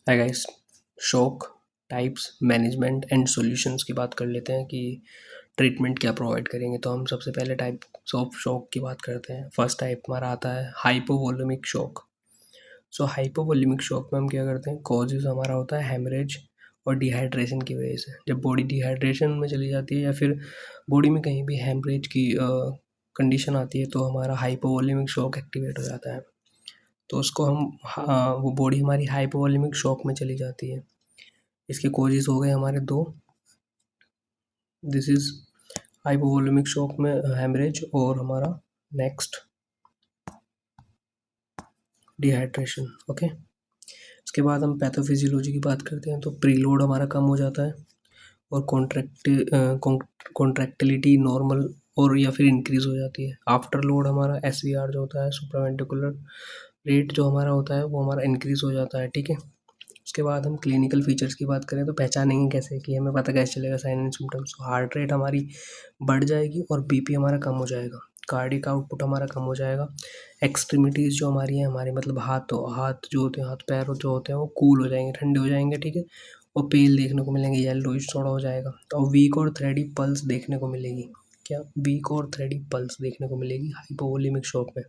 Hi guys. Shock types management and solutions की बात कर लेते हैं कि ट्रीटमेंट क्या प्रोवाइड करेंगे। तो हम सबसे पहले टाइप्स ऑफ शॉक की बात करते हैं। फर्स्ट टाइप हमारा आता है हाइपोवोलेमिक शॉक। सो हाइपोवोलेमिक शॉक में हम क्या करते हैं, कॉजेज हमारा होता है हेमरेज और डिहाइड्रेशन की वजह से। जब बॉडी डिहाइड्रेशन में चली जाती है या फिर बॉडी में कहीं भी हेमरेज की कंडीशन आती है तो हमारा हाइपोवोलेमिक शॉक एक्टिवेट हो जाता है। तो उसको हम वो बॉडी हमारी हाइपोवोलेमिक शॉक में चली जाती है। इसके कॉजेज हो गए हमारे दो। दिस इज हाइपोवोलेमिक शॉक में हेमरेज और हमारा नेक्स्ट डिहाइड्रेशन। ओके, इसके बाद हम पैथोफिजियोलॉजी की बात करते हैं। तो प्रीलोड हमारा कम हो जाता है और कॉन्ट्रैक्टिलिटी नॉर्मल और या फिर इंक्रीज हो जाती है। आफ्टर लोड हमारा SVR जो होता है, सुप्रावेंट्रिकुलर रेट जो हमारा होता है वो हमारा इंक्रीज हो जाता है। ठीक है, उसके बाद हम क्लिनिकल फीचर्स की बात करें तो पहचानेंगे कैसे, कि हमें पता कैसे चलेगा sign and symptoms. Heart rate हमारी बढ़ जाएगी और BP हमारा कम हो जाएगा। कार्डिक आउटपुट हमारा कम हो जाएगा। एक्सट्रीमिटीज़ जो हमारी है, हमारे मतलब हाथ जो होते हैं, हाथ पैर जो होते हैं वो कूल हो जाएंगे, ठंडे हो जाएंगे। ठीक है, और पेल देखने को मिलेंगे, येलोइश थोड़ा हो जाएगा। तो वीक और थ्रेडी पल्स देखने को मिलेगी। क्या वीक और थ्रेडी पल्स देखने को मिलेगी हाइपोवोलेमिक शॉक में।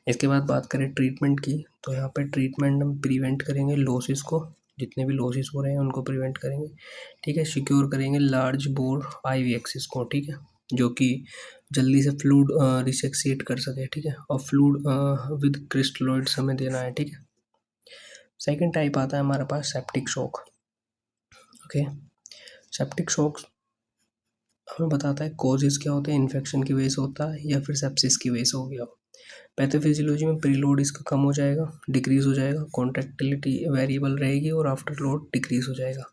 इसके बाद बात करें ट्रीटमेंट की, तो यहाँ पे ट्रीटमेंट हम प्रिवेंट करेंगे लॉसेस को, जितने भी लॉसेस हो रहे हैं उनको प्रिवेंट करेंगे। ठीक है, सिक्योर करेंगे लार्ज बोर IV एक्सिस को। ठीक है, जो कि जल्दी से फ्लूड रिसेक्सिएट कर सके। ठीक है, और फ्लूड विद क्रिस्टलॉइड्स हमें देना है। ठीक है, सेकेंड टाइप आता है हमारे पास septic shock. Okay, septic shock हमें बताता है कॉजेज क्या होते हैं, इन्फेक्शन की वजह से होता है या फिर सेप्सिस की वजह से हो गया। पैथोफिजियोलॉजी में प्रीलोड इसका कम हो जाएगा, डिक्रीज हो जाएगा, कॉन्ट्रैक्टिलिटी वेरिएबल रहेगी और आफ्टर लोड डिक्रीज हो जाएगा।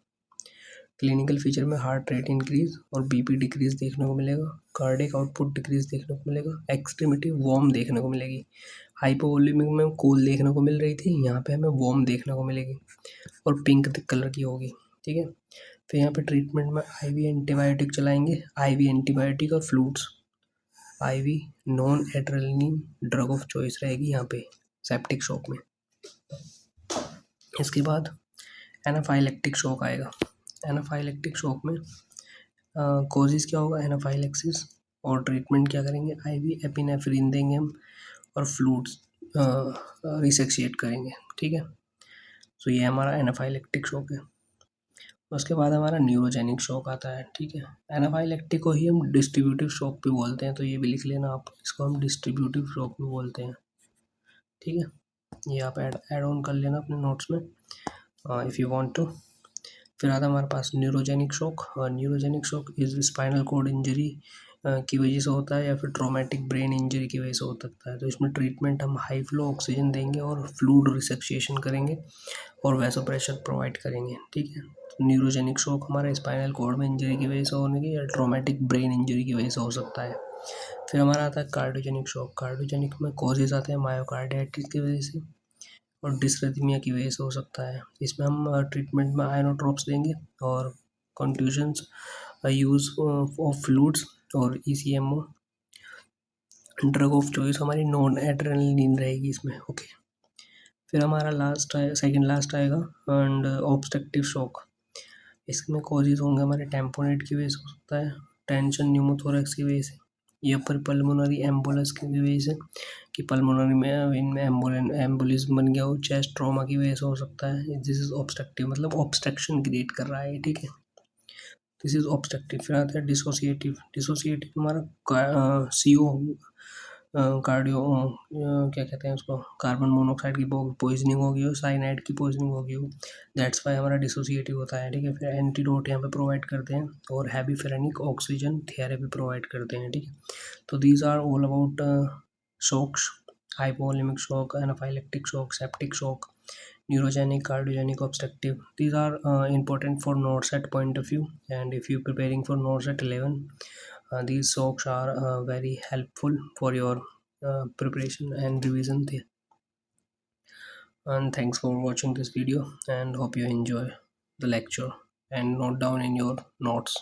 क्लिनिकल फीचर में हार्ट रेट इंक्रीज और BP डिक्रीज देखने को मिलेगा। कार्डिक आउटपुट डिक्रीज देखने को मिलेगा। एक्सट्रीमिटी वार्म देखने को मिलेगी। हाइपोवोलेमिक में कूल देखने को मिल रही थी, यहाँ पे हमें वार्म देखने को मिलेगी और पिंक कलर की होगी। ठीक है, फिर यहाँ पे ट्रीटमेंट में IV एंटीबायोटिक चलाएंगे, IV एंटीबायोटिक और fluids. IV non adrenaline drug of choice रहेगी यहाँ पे सेप्टिक शॉक में। इसके बाद एनाफाइलेक्टिक शॉक आएगा। एनाफाइलेक्टिक शॉक में कॉजेज क्या होगा, एनाफाइलेक्सिस, और ट्रीटमेंट क्या करेंगे, IV एपिनेफ्रिन देंगे हम और फ्लूइड्स रिसेक्शिएट करेंगे। ठीक है, तो ये हमारा एनाफाइलेक्टिक शॉक है। उसके बाद हमारा न्यूरोजेनिक शॉक आता है। ठीक है, एनाफाइलेक्टिक को ही हम डिस्ट्रीब्यूटिव शॉक भी बोलते हैं, तो ये भी लिख लेना आप, इसको हम डिस्ट्रीब्यूटिव शॉक भी बोलते हैं। ठीक है, ये आप ऐड ऑन कर लेना अपने नोट्स में इफ़ यू वांट टू। फिर आता है हमारे पास neurogenic shock. Neurogenic shock is spinal cord injury की वजह से होता है या फिर ट्रॉमेटिक ब्रेन इंजरी की वजह से हो सकता है। तो इसमें ट्रीटमेंट हम हाई फ्लो ऑक्सीजन देंगे और फ्लूइड रिसेक्शिएशन करेंगे और वैसोप्रेशर प्रोवाइड करेंगे। ठीक है, न्यूरोजेनिक शॉक हमारा स्पाइनल कॉर्ड में इंजरी की वजह से होने की या ट्रॉमेटिक ब्रेन इंजरी की वजह से हो सकता है। फिर हमारा आता है कार्डियोजेनिक शॉक। कार्डियोजेनिक में कॉजेज आते हैं मायोकार्डाइटिस की वजह से और डिसरिथमिया की वजह से हो सकता है। इसमें हम ट्रीटमेंट में आयोनोट्रोप्स देंगे और कंट्यूजन्स, यूज़ ऑफ फ्लूइड्स और ECMO। ड्रग ऑफ चॉइस हमारी नॉन एड्रेनलिन रहेगी इसमें। ओके, फिर हमारा सेकंड लास्ट आएगा एंड ऑब्स्ट्रक्टिव शॉक। इसमें कॉजेज होंगे हमारे टेम्पोनेट की वजह से हो सकता है, टेंशन न्यूमोथोरैक्स की वजह से या फिर पल्मोनरी एम्बोलस की वजह से, कि पल्मोनरी में इनमें एम्बोलिज्म बन गया हो, चेस्ट ट्रॉमा की वजह से हो सकता है। दिस इज ऑब्स्ट्रक्टिव, मतलब ऑब्स्ट्रक्शन क्रिएट कर रहा है। ठीक है, दिस इज ऑब्स्ट्रक्टिव। फिर आता है डिसोसिएटिव। डिसोसिएटिव हमारा CO कार्डियो क्या कहते हैं उसको, कार्बन मोनोऑक्साइड की पॉइजनिंग होगी हो, साइनाइड की पॉइजनिंग होगी हो, दैट्स वाई हमारा डिसोसिएटिव होता है। ठीक है, फिर एंटीडोट यहाँ पे प्रोवाइड करते हैं और हैबीफेरेनिक ऑक्सीजन थेरेपी प्रोवाइड करते हैं। ठीक है, तो these are all about shocks, hypovolemic shock, anaphylactic shock, septic shock, neurogenic, cardiogenic, obstructive. These are important for NORSET point of view, and if you're preparing for NORSET 11, these shocks are very helpful for your preparation and revision. And thanks for watching this video and hope you enjoy the lecture and note down in your notes.